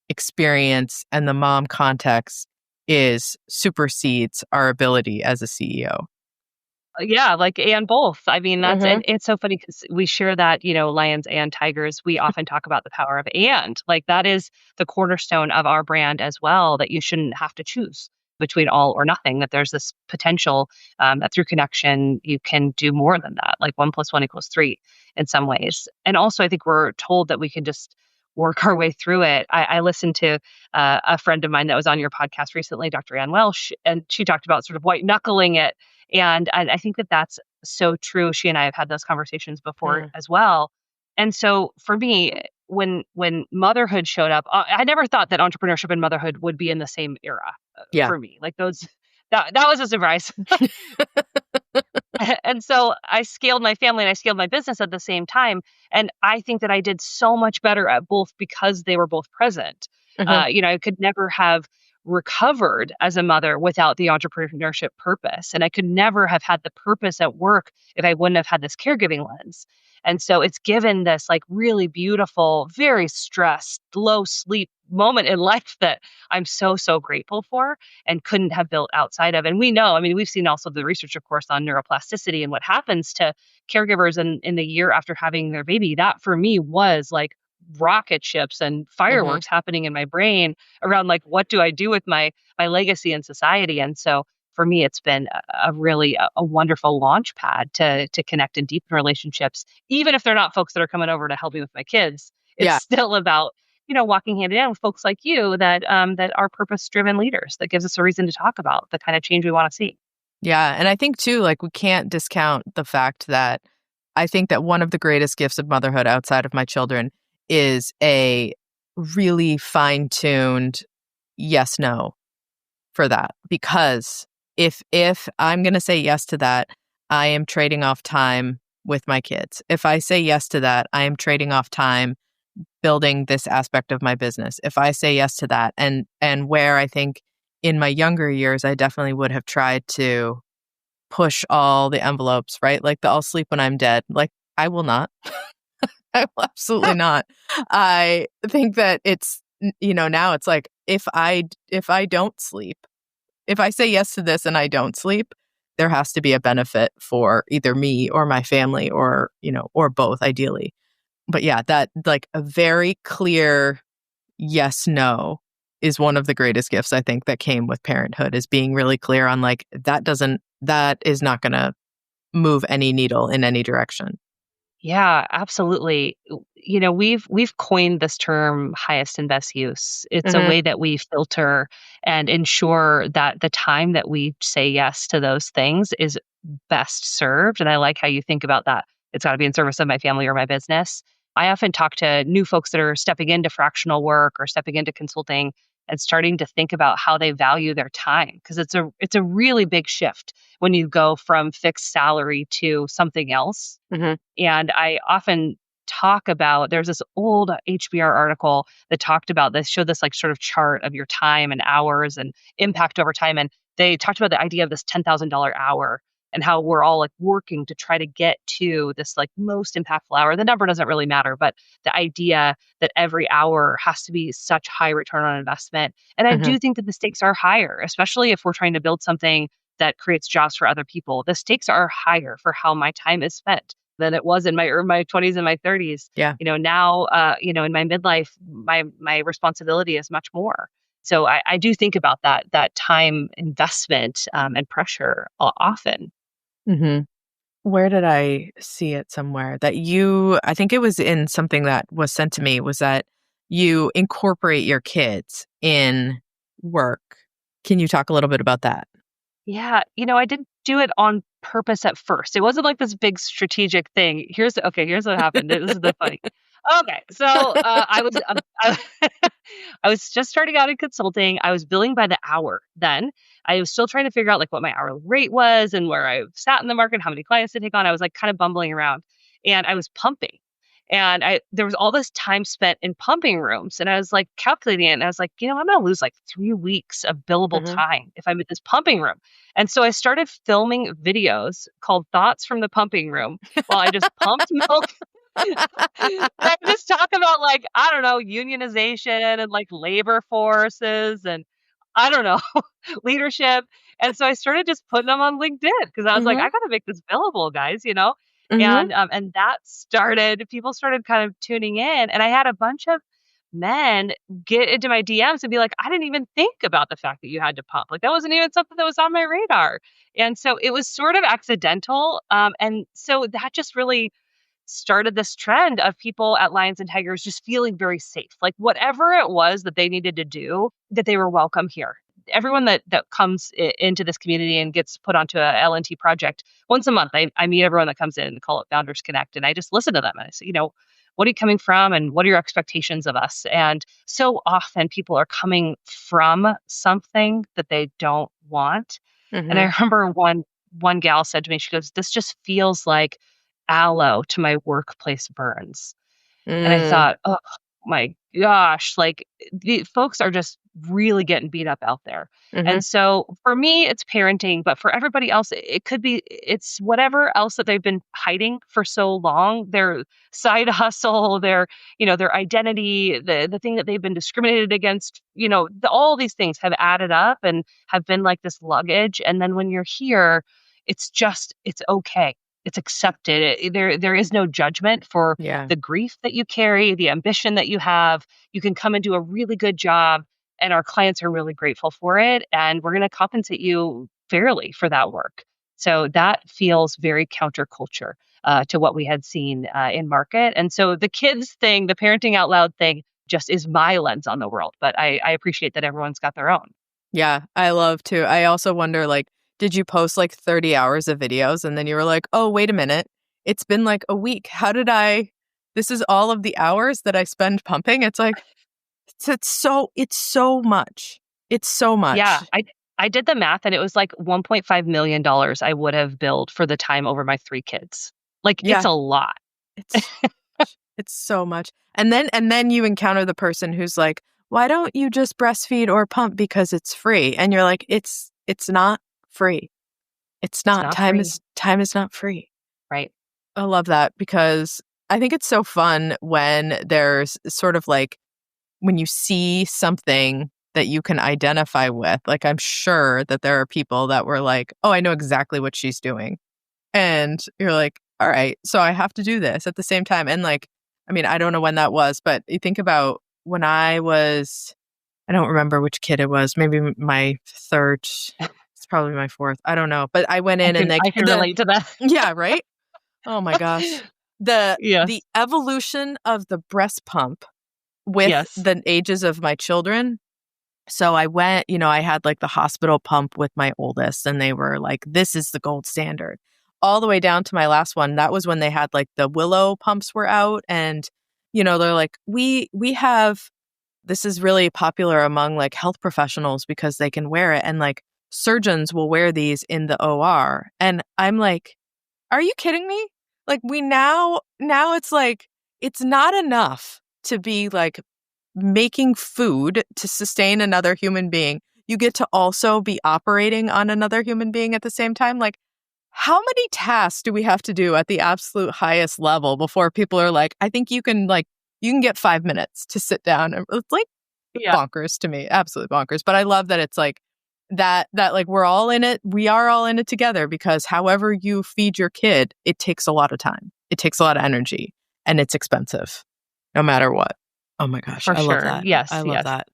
experience and the mom context supersedes our ability as a CEO. Yeah, like, and both. I mean, and Mm-hmm. it's so funny because we share that, lions and tigers. We often talk about the power of and. Like, that is the cornerstone of our brand as well, that you shouldn't have to choose between all or nothing, that there's this potential that through connection, you can do more than that. Like 1 + 1 = 3 in some ways. And also, I think we're told that we can just work our way through it. I listened to a friend of mine that was on your podcast recently, Dr. Ann Welsh, and she talked about sort of white knuckling it. And I think that that's so true. She and I have had those conversations before as well. And so for me, when motherhood showed up, I never thought that entrepreneurship and motherhood would be in the same era Yeah. for me. Like that was a surprise. And so I scaled my family and I scaled my business at the same time. And I think that I did so much better at both because they were both present. Mhm. I could never have recovered as a mother without the entrepreneurship purpose. And I could never have had the purpose at work if I wouldn't have had this caregiving lens. And so it's given this like really beautiful, very stressed, low sleep moment in life that I'm so, so grateful for and couldn't have built outside of. And we know, I mean, we've seen also the research, of course, on neuroplasticity and what happens to caregivers in the year after having their baby. That for me was like rocket ships and Mhm. fireworks happening in my brain around like, what do I do with my legacy in society? And so for me, it's been a really a wonderful launch pad to connect and deepen relationships, even if they're not folks that are coming over to help me with my kids. It's Yeah. still about walking hand in hand with folks like you that are purpose-driven leaders that gives us a reason to talk about the kind of change we want to see. Yeah. And I think too, like we can't discount the fact that I think that one of the greatest gifts of motherhood outside of my children is a really fine-tuned yes, no for that. Because if I'm going to say yes to that, I am trading off time with my kids. If I say yes to that, I am trading off time building this aspect of my business. If I say yes to that, and where I think in my younger years I definitely would have tried to push all the envelopes, right? Like the I'll sleep when I'm dead. Like I will not. I will absolutely not. I think that it's now it's like if I don't sleep, if I say yes to this and I don't sleep, there has to be a benefit for either me or my family or both ideally. But yeah, that like a very clear yes, no is one of the greatest gifts I think that came with parenthood is being really clear on like that is not going to move any needle in any direction. Yeah, absolutely. We've coined this term highest and best use. It's a Mhm. way that we filter and ensure that the time that we say yes to those things is best served. And I like how you think about that. It's got to be in service of my family or my business. I often talk to new folks that are stepping into fractional work or stepping into consulting and starting to think about how they value their time because it's a really big shift when you go from fixed salary to something else. Mhm. And I often talk about there's this old HBR article that talked about this, showed this like sort of chart of your time and hours and impact over time. And they talked about the idea of this $10,000 hour and how we're all like working to try to get to this like most impactful hour. The number doesn't really matter, but the idea that every hour has to be such high return on investment. And I Mhm. do think that the stakes are higher, especially if we're trying to build something that creates jobs for other people. The stakes are higher for how my time is spent than it was in my 20s and my 30s. Yeah. Now, in my midlife, my responsibility is much more. So I do think about that time investment and pressure often. Mhm. Where did I see it somewhere that I think it was in something that was sent to me was that you incorporate your kids in work. Can you talk a little bit about that? Yeah, I didn't do it on purpose at first. It wasn't like this big strategic thing. Here's what happened. This is the funny. Okay, so I was just starting out in consulting. I was billing by the hour then. I was still trying to figure out like what my hourly rate was and where I sat in the market, how many clients to take on. I was like kind of bumbling around, and I was pumping. And there was all this time spent in pumping rooms, and I was like calculating it, and I was like, I'm gonna lose like 3 weeks of billable Mhm. time if I'm at this pumping room. And so I started filming videos called Thoughts from the Pumping Room while I just pumped milk. And I just talk about like, I don't know, unionization and like labor forces and I don't know, leadership. And so I started just putting them on LinkedIn because I was like, Mhm. I got to make this billable, guys. Mhm. And that started, people started kind of tuning in. And I had a bunch of men get into my DMs and be like, I didn't even think about the fact that you had to pump. Like that wasn't even something that was on my radar. And so it was sort of accidental. And so that just really started this trend of people at Lions and Tigers just feeling very safe. Like whatever it was that they needed to do, that they were welcome here. Everyone that comes into this community and gets put onto a L&T project once a month, I meet everyone that comes in and call it Founders Connect, and I just listen to them and I say, what are you coming from and what are your expectations of us? And so often people are coming from something that they don't want. And I Mm-hmm. remember one gal said to me, she goes, "This just feels like aloe to my workplace burns." And I Mm, thought, "Oh my gosh, like, the folks are just really getting beat up out there." mm-hmm. And so for me, it's parenting, but for everybody else, it could be it's whatever else that they've been hiding for so long, their side hustle, their identity, the thing that they've been discriminated against, all these things have added up and have been like this luggage. And then when you're here, it's okay. It's accepted. There is no judgment for Yeah. the grief that you carry, the ambition that you have. You can come and do a really good job, and our clients are really grateful for it. And we're going to compensate you fairly for that work. So that feels very counterculture to what we had seen in market. And so the kids thing, the parenting out loud thing, just is my lens on the world. But I appreciate that everyone's got their own. Yeah, I love to. I also wonder, like, did you post like 30 hours of videos and then you were like, oh, wait a minute. It's been like a week. This is all of the hours that I spend pumping. It's like, it's so much. It's so Yeah, much. I did the math and it was like $1.5 million I would have billed for the time over my 3 kids. Like, it's Yeah, a lot. it's it's so much. And then you encounter the person who's like, why don't you just breastfeed or pump because it's free? And you're like, it's not free. It's It's not. not free, Time is not free. right? I love that because I think it's so fun when there's sort of like when you see something that you can identify with. Like, I'm sure that there are people that were like, oh, I know exactly what she's doing. And you're like, all right, so I have to do this at the same time. And like, I mean, I don't know when that was, but you think about when I don't remember which kid it was, maybe my third, it's probably my fourth. I don't know. But I went I in and can like I can relate to that. yeah, right? Oh my gosh. The Yes. evolution of the breast pump with Yes. the ages of my children. So I went, I had like the hospital pump with my oldest and they were like, this is the gold standard. All the way down to my last one. That was when they had like the Willow pumps were out and they're like, we have this is really popular among like health professionals because they can wear it and like surgeons will wear these in the OR. And I'm like, are you kidding me? Like now it's like it's not enough to be like making food to sustain another human being. You get to also be operating on another human being at the same time. Like, how many tasks do we have to do at the absolute highest level before people are like, I think you can get 5 minutes to sit down. And it's like Yeah, bonkers to me, absolutely bonkers. But I love that it's like that like we're all in it. We are all in it together because however you feed your kid, it takes a lot of time. It takes a lot of energy and it's expensive no matter what. Oh my gosh, for I love sure. that. I Yes, love yes. that.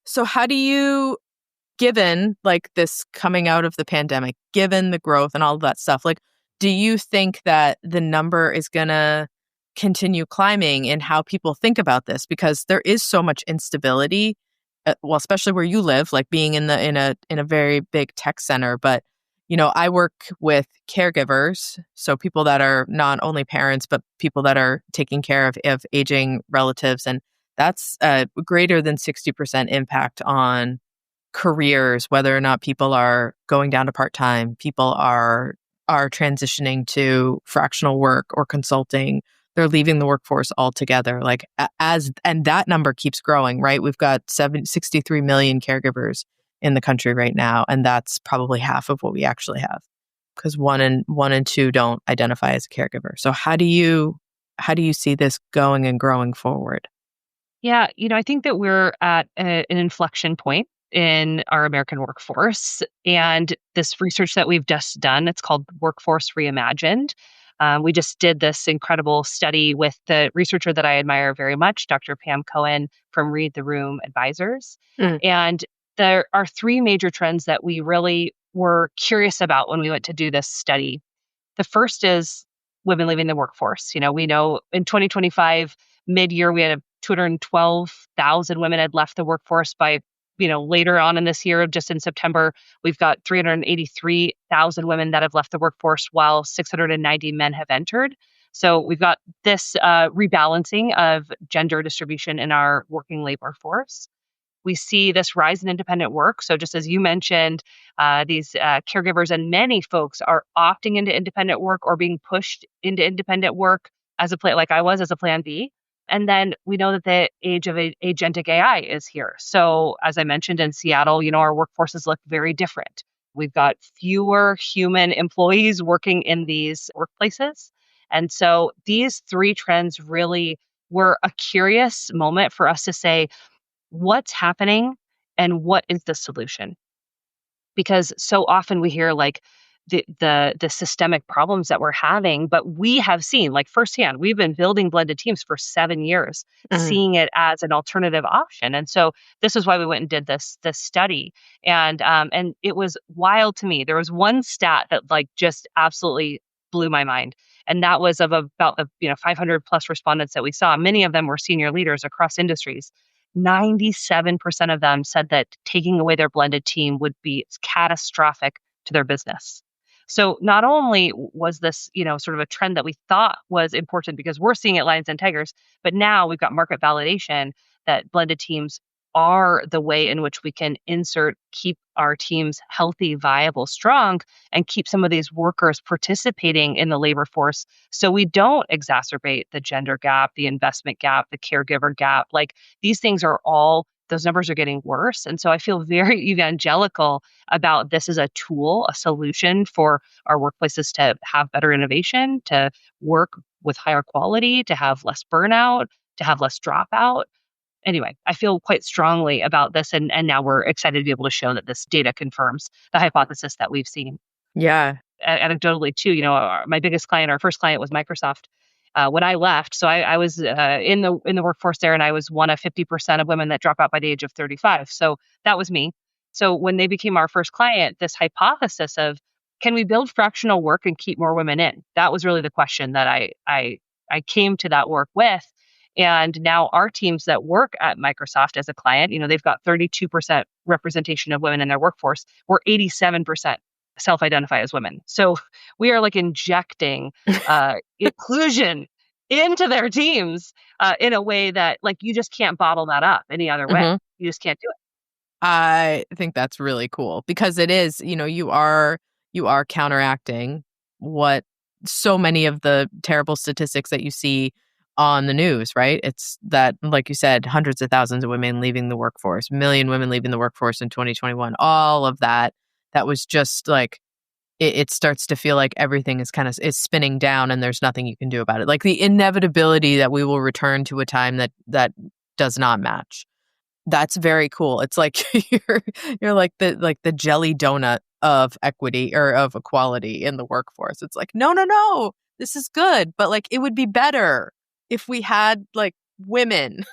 So how do you, given like this coming out of the pandemic, given the growth and all of that stuff, like, do you think that the number is going to continue climbing in how people think about this? Because there is so much instability, well, especially where you live, like being in a very big tech center. But I work with caregivers, so people that are not only parents but people that are taking care of aging relatives, and that's a greater than 60% impact on careers, whether or not people are going down to part-time, people are transitioning to fractional work or consulting. They're leaving the workforce altogether. Like and that number keeps growing, right? We've got 63 million caregivers in the country right now, and that's probably half of what we actually have because one and two don't identify as a caregiver. So how do you see this going and growing forward? Yeah, I think that we're at an inflection point in our American workforce. And this research that we've just done, it's called Workforce Reimagined. We just did this incredible study with the researcher that I admire very much, Dr. Pam Cohen from Read the Room Advisors. Mm, And there are 3 major trends that we really were curious about when we went to do this study. The first is women leaving the workforce. We know in 2025, mid-year, we had 212,000 women had left the workforce by, later on in this year, just in September, we've got 383,000 women that have left the workforce while 690 men have entered. So we've got this rebalancing of gender distribution in our working labor force. We see this rise in independent work. So just as you mentioned, these caregivers and many folks are opting into independent work or being pushed into independent work as a plan, like I was as a plan B. And then we know that the age of agentic AI is here. So as I mentioned in Seattle, our workforces look very different. We've got fewer human employees working in these workplaces. And so these three trends really were a curious moment for us to say, what's happening and what is the solution? Because so often we hear like the systemic problems that we're having, but we have seen like firsthand, we've been building blended teams for 7 years, Mhm. seeing it as an alternative option. And so this is why we went and did this study. And it was wild to me. There was one stat that like just absolutely blew my mind. And that was of about the 500 plus respondents that we saw. Many of them were senior leaders across industries. 97% of them said that taking away their blended team would be catastrophic to their business. So not only was this, sort of a trend that we thought was important because we're seeing it Lions and Tigers, but now we've got market validation that blended teams are the way in which we can keep our teams healthy, viable, strong, and keep some of these workers participating in the labor force so we don't exacerbate the gender gap, the investment gap, the caregiver gap. Like these things are all, those numbers are getting worse. And so I feel very evangelical about this as a tool, a solution for our workplaces to have better innovation, to work with higher quality, to have less burnout, to have less dropout. Anyway, I feel quite strongly about this, and now we're excited to be able to show that this data confirms the hypothesis that we've seen. Yeah. Anecdotally, too, my biggest client, our first client was Microsoft. When I left, so I was in the workforce there, and I was one of 50% of women that drop out by the age of 35. So that was me. So when they became our first client, this hypothesis of can we build fractional work and keep more women in? That was really the question that I came to that work with. And now our teams that work at Microsoft as a client, they've got 32% representation of women in their workforce. We're 87% self-identify as women. So we are like injecting inclusion into their teams in a way that like you just can't bottle that up any other way. Mhm. You just can't do it. I think that's really cool because it is, you are counteracting what so many of the terrible statistics that you see on the news, right? It's that, like you said, hundreds of thousands of women leaving the workforce, million women leaving the workforce in 2021, all of that. That was just like, it starts to feel like everything is spinning down and there's nothing you can do about it. Like the inevitability that we will return to a time that does not match. That's very cool. It's like you're like the jelly donut of equity or of equality in the workforce. It's like, no, no, no. This is good, but like it would be better if we had like women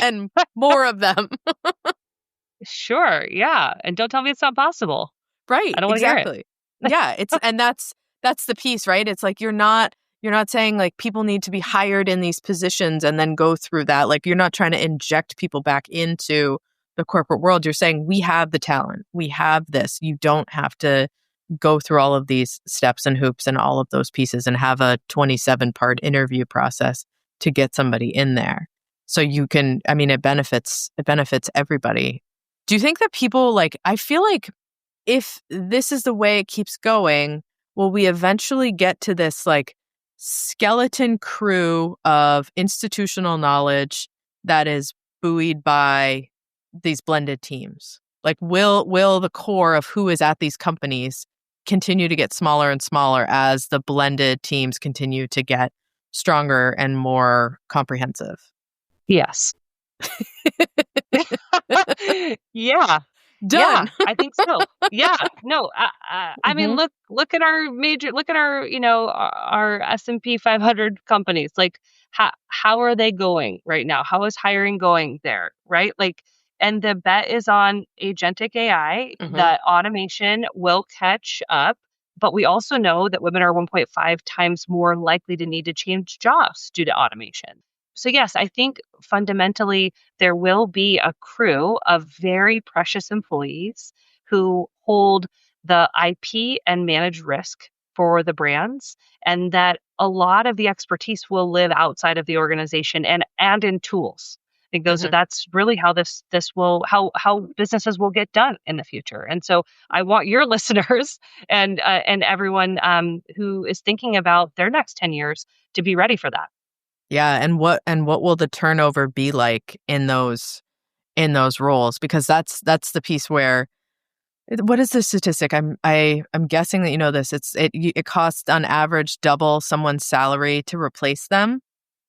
and more of them. Sure. Yeah. And don't tell me it's not possible. Right, I don't want to hear it. exactly. Yeah, that's the piece, right? It's like you're not saying like people need to be hired in these positions and then go through that. Like you're not trying to inject people back into the corporate world. You're saying we have the talent. We have this. You don't have to go through all of these steps and hoops and all of those pieces and have a 27-part interview process to get somebody in there. So you can, I mean, it benefits everybody. Do you think that people like, I feel like if this is the way it keeps going, will we eventually get to this like skeleton crew of institutional knowledge that is buoyed by these blended teams? Like will the core of who is at these companies continue to get smaller and smaller as the blended teams continue to get stronger and more comprehensive? Yes. Yeah. Yeah, Done. I think so. Yeah, no, I mean, Mhm. look at our, our S&P 500 companies. Like, how are they going right now? How is hiring going there? Right, like, and the bet is on agentic AI. Mhm. That automation will catch up, but we also know that women are 1.5 times more likely to need to change jobs due to automation. So yes, I think fundamentally there will be a crew of very precious employees who hold the IP and manage risk for the brands, and that a lot of the expertise will live outside of the organization and in tools. I think that's really how this will how businesses will get done in the future. And so I want your listeners and everyone who is thinking about their next 10 years to be ready for that. Yeah, and what will the turnover be like in those roles? Because that's the piece where what is the statistic? I'm guessing that you know this. It costs on average double someone's salary to replace them.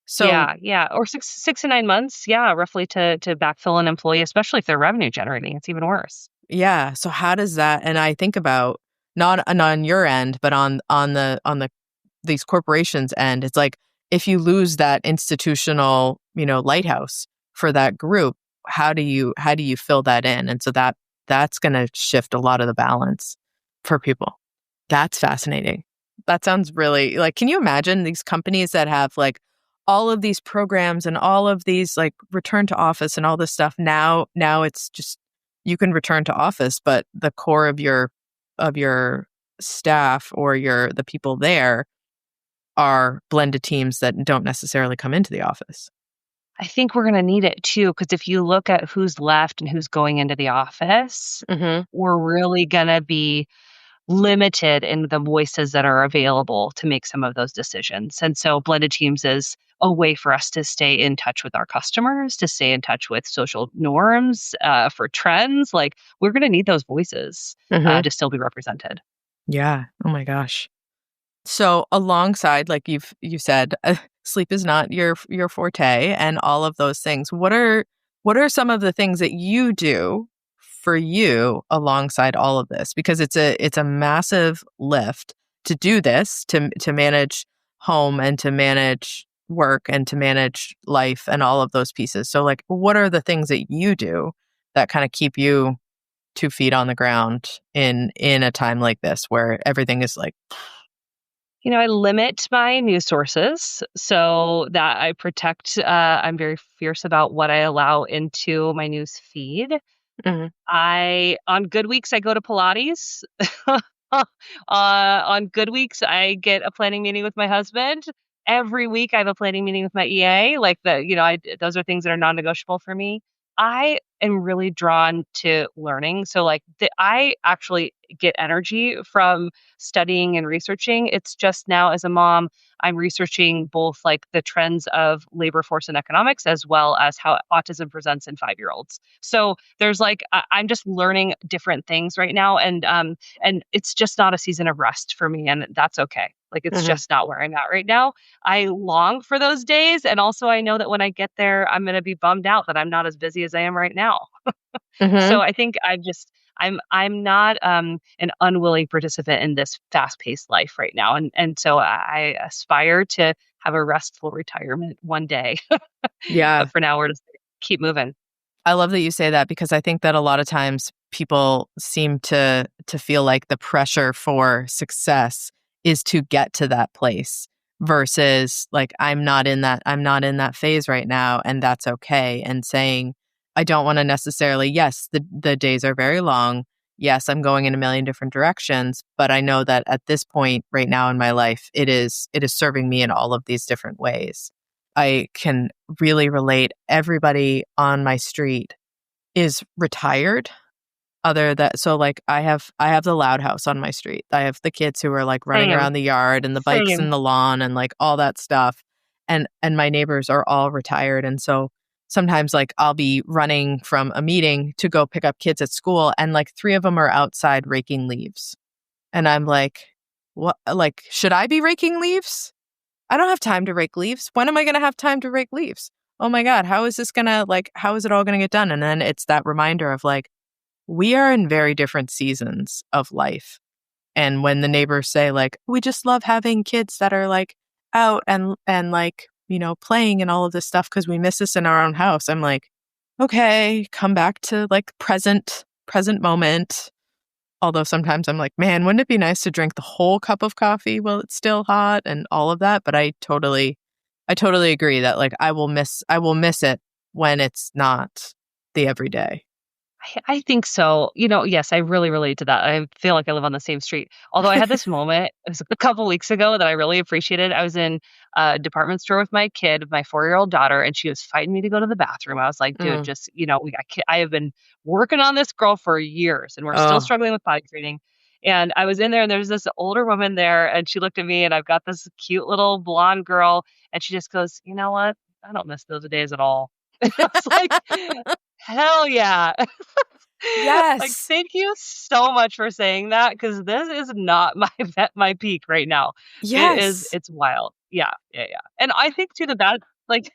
So Yeah, or 6 to 9 months, yeah, roughly to backfill an employee, especially if they're revenue generating. It's even worse. yeah, so how does that? And I think about not on your end, but on the these corporations end. It's like if you lose that institutional, lighthouse for that group, how do you fill that in? And so that's going to shift a lot of the balance for people. That's fascinating. That sounds really like, can you imagine these companies that have like all of these programs and all of these like return to office and all this stuff? Now it's just you can return to office, but the core of your staff or the people there are blended teams that don't necessarily come into the office. I think we're going to need it too, because if you look at who's left and who's going into the office, Mm-hmm. we're really going to be limited in the voices that are available to make some of those decisions. And so blended teams is a way for us to stay in touch with our customers, to stay in touch with social norms, for trends. Like we're going to need those voices Mm-hmm. to still be represented. Yeah. Oh my gosh. So alongside, like you said, sleep is not your forte, and all of those things. What are some of the things that you do for you alongside all of this? Because it's a massive lift to do this, to manage home and to manage work and to manage life and all of those pieces. So like, what are the things that you do that kind of keep you 2 feet on the ground in a time like this where everything is like, I limit my news sources so that I protect. I'm very fierce about what I allow into my news feed. mhm, On good weeks, I go to Pilates. On good weeks, I get a planning meeting with my husband. Every week, I have a planning meeting with my EA. Like those are things that are non-negotiable for me. I am really drawn to learning. So, like, I actually get energy from studying and researching. It's just now as a mom, I'm researching both like the trends of labor force and economics as well as how autism presents in 5-year-olds. So there's like I'm just learning different things right now, and it's just not a season of rest for me, and that's okay. Like it's mhm, just not where I'm at right now. I long for those days, and also I know that when I get there, I'm going to be bummed out that I'm not as busy as I am right now. mhm. So I think I'm not an unwilling participant in this fast-paced life right now, and so I aspire to have a restful retirement one day. Yeah. But for now, we're just keep moving. I love that you say that because I think that a lot of times people seem to feel like the pressure for success is to get to that place versus like I'm not in that phase right now and that's okay, and saying I don't want to necessarily, yes, the days are very long. Yes, I'm going in a million different directions, but I know that at this point right now in my life it is serving me in all of these different ways. I can really relate. Everybody on my street is retired. Other that so like I have the loud house on my street. I have the kids who are like running Same, around the yard and the bikes in same. the lawn and like all that stuff. And my neighbors are all retired. And so sometimes like I'll be running from a meeting to go pick up kids at school and like three of them are outside raking leaves. And I'm like, what, like, should I be raking leaves? I don't have time to rake leaves. When am I going to have time to rake leaves? Oh my God, how is it all going to get done? And then it's that reminder of like, we are in very different seasons of life. And when the neighbors say like, we just love having kids that are like out and like, playing and all of this stuff because we miss this in our own house. I'm like, okay, come back to like present moment. Although sometimes I'm like, man, wouldn't it be nice to drink the whole cup of coffee while it's still hot and all of that? But I totally agree that like I will miss it when it's not the everyday. I think so. Yes, I really relate to that. I feel like I live on the same street. Although I had this moment, it was a couple weeks ago that I really appreciated. I was in a department store with my kid, my 4-year-old daughter, and she was fighting me to go to the bathroom. I was like, dude, Mm. just, I have been working on this girl for years and we're still Oh, struggling with potty training. And I was in there and there's this older woman there and she looked at me and I've got this cute little blonde girl and she just goes, you know what? I don't miss those days at all. I was like, hell yeah. Like, yes. thank you so much for saying that because this is not my peak right now. Yes. It's wild. Yeah, yeah, yeah. And I think too the bad like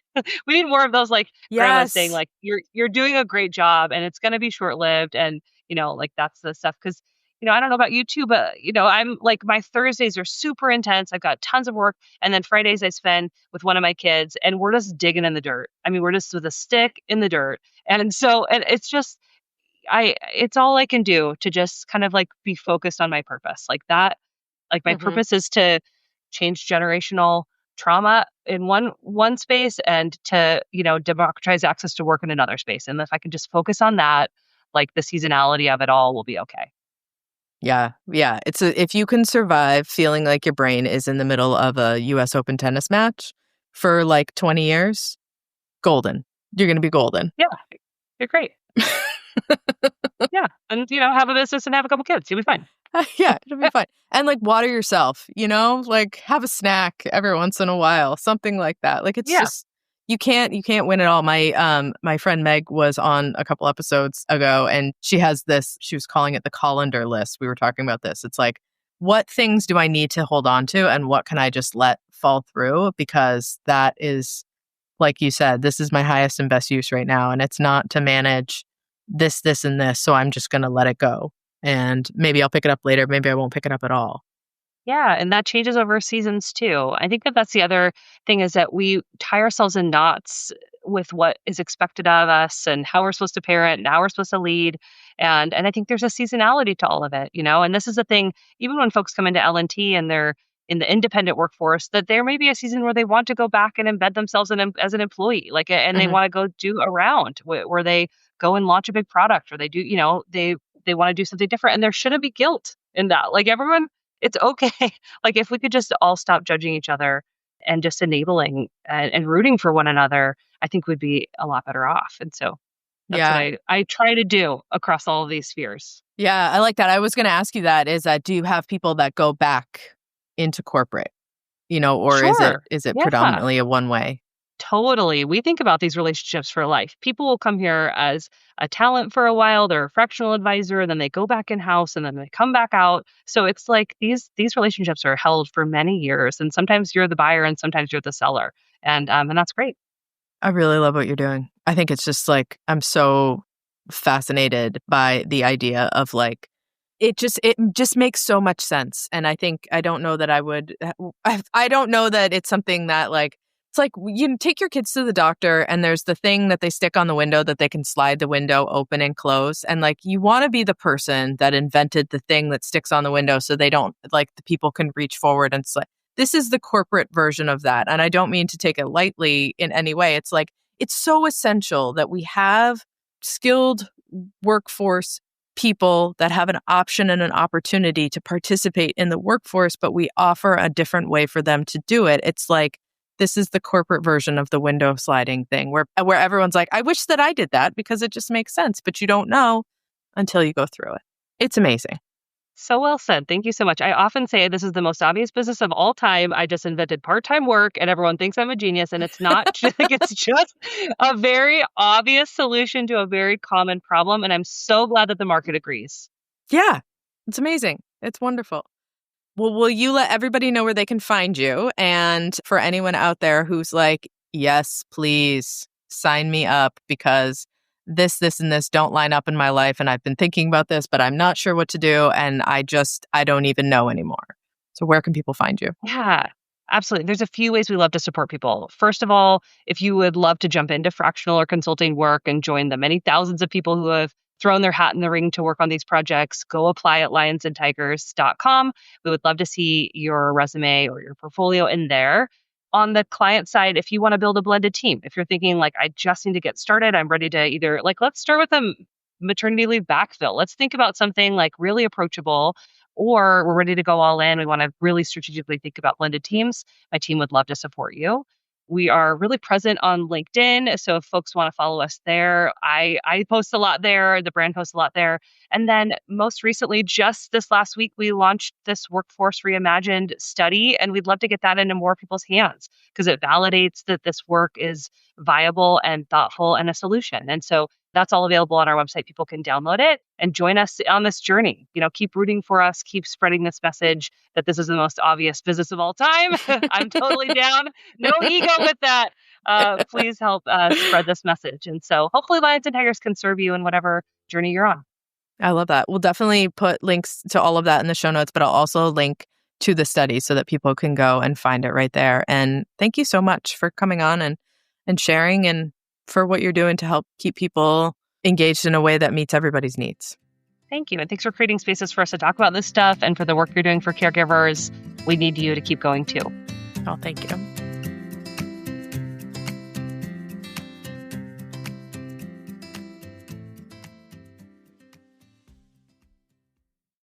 we need more of those like grandmas saying Yes. like you're doing a great job and it's gonna be short lived and like that's the stuff because I don't know about you too, but I'm like my Thursdays are super intense. I've got tons of work, and then Fridays I spend with one of my kids, and we're just digging in the dirt. I mean, we're just with a stick in the dirt, and it's just it's all I can do to just kind of like be focused on my purpose. Like that, like my Mhm. purpose is to change generational trauma in one space and to, democratize access to work in another space. And if I can just focus on that, like the seasonality of it all will be okay. Yeah, yeah. If you can survive feeling like your brain is in the middle of a US Open tennis match for like 20 years, golden. You're going to be golden. Yeah, you're great. Yeah. And, have a business and have a couple kids. You'll be fine. Yeah, it'll be fine. And like water yourself, like have a snack every once in a while, something like that. Like it's Yeah. just you can't win it all. My friend Meg was on a couple episodes ago and she has this, she was calling it the colander list. We were talking about this. It's like, what things do I need to hold on to and what can I just let fall through? Because that is, like you said, this is my highest and best use right now. And it's not to manage this, and this. So I'm just going to let it go. And maybe I'll pick it up later. Maybe I won't pick it up at all. Yeah, and that changes over seasons too. I think that that's the other thing is that we tie ourselves in knots with what is expected of us and how we're supposed to parent and how we're supposed to lead. And I think there's a seasonality to all of it. And this is the thing, even when folks come into L&T and they're in the independent workforce, that there may be a season where they want to go back and embed themselves as an employee, and they Hmm. want to go do a round where they go and launch a big product or they do, they want to do something different. And there shouldn't be guilt in that. Like everyone it's okay. Like if we could just all stop judging each other and just enabling and rooting for one another, I think we'd be a lot better off. And so that's what Yeah. I try to do across all of these spheres. Yeah. I like that. I was going to ask you that is that do you have people that go back into corporate, or is it Sure. is it Yeah. predominantly a one way? Totally. We think about these relationships for life. People will come here as a talent for a while, they're a fractional advisor, and then they go back in house and then they come back out. So it's like these relationships are held for many years. And sometimes you're the buyer and sometimes you're the seller. And that's great. I really love what you're doing. I think it's just like I'm so fascinated by the idea of like it just makes so much sense. And I think I don't know that I would I don't know that it's something that like it's like you take your kids to the doctor and there's the thing that they stick on the window that they can slide the window open and close. And like you want to be the person that invented the thing that sticks on the window so they don't like the people can reach forward and slide. This is the corporate version of that. And I don't mean to take it lightly in any way. It's like it's so essential that we have skilled workforce people that have an option and an opportunity to participate in the workforce, but we offer a different way for them to do it. It's like this is the corporate version of the window sliding thing where everyone's like, I wish that I did that because it just makes sense, but you don't know until you go through it. It's amazing. So well said. Thank you so much. I often say this is the most obvious business of all time. I just invented part-time work and everyone thinks I'm a genius. And it's not like it's just a very obvious solution to a very common problem. And I'm so glad that the market agrees. Yeah, it's amazing. It's wonderful. Well, will you let everybody know where they can find you? And for anyone out there who's like, yes, please sign me up because this, and this don't line up in my life. And I've been thinking about this, but I'm not sure what to do. And I don't even know anymore. So where can people find you? Yeah, absolutely. There's a few ways we love to support people. First of all, if you would love to jump into fractional or consulting work and join the many thousands of people who have thrown their hat in the ring to work on these projects, go apply at lionsandtigers.com. We would love to see your resume or your portfolio in there. On the client side, if you want to build a blended team, if you're thinking like, I just need to get started, I'm ready to either like, let's start with a maternity leave backfill. Let's think about something like really approachable, or we're ready to go all in. We want to really strategically think about blended teams. My team would love to support you. We are really present on LinkedIn. So if folks want to follow us there, I post a lot there. The brand posts a lot there. And then most recently, just this last week, we launched this Workforce Reimagined study, and we'd love to get that into more people's hands because it validates that this work is viable and thoughtful and a solution. And so that's all available on our website. People can download it and join us on this journey. Keep rooting for us, keep spreading this message that this is the most obvious business of all time. I'm totally down. No ego with that. Please help spread this message. And so hopefully Lions and Tigers can serve you in whatever journey you're on. I love that. We'll definitely put links to all of that in the show notes, but I'll also link to the study so that people can go and find it right there. And thank you so much for coming on and sharing, and for what you're doing to help keep people engaged in a way that meets everybody's needs. Thank you. And thanks for creating spaces for us to talk about this stuff and for the work you're doing for caregivers. We need you to keep going too. Oh, thank you.